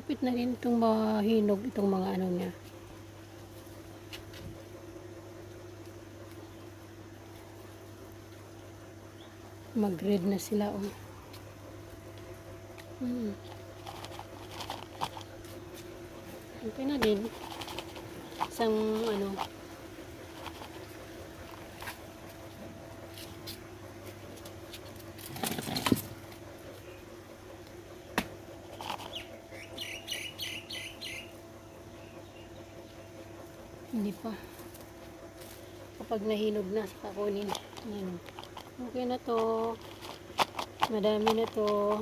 malapit na rin itong mahinog itong mga ano niya. Mag-red na sila, oh. Okay na din. Isang ano, hindi pa. Kapag nahinog na, saka kunin. Ayan. Okay na to. Madami na to.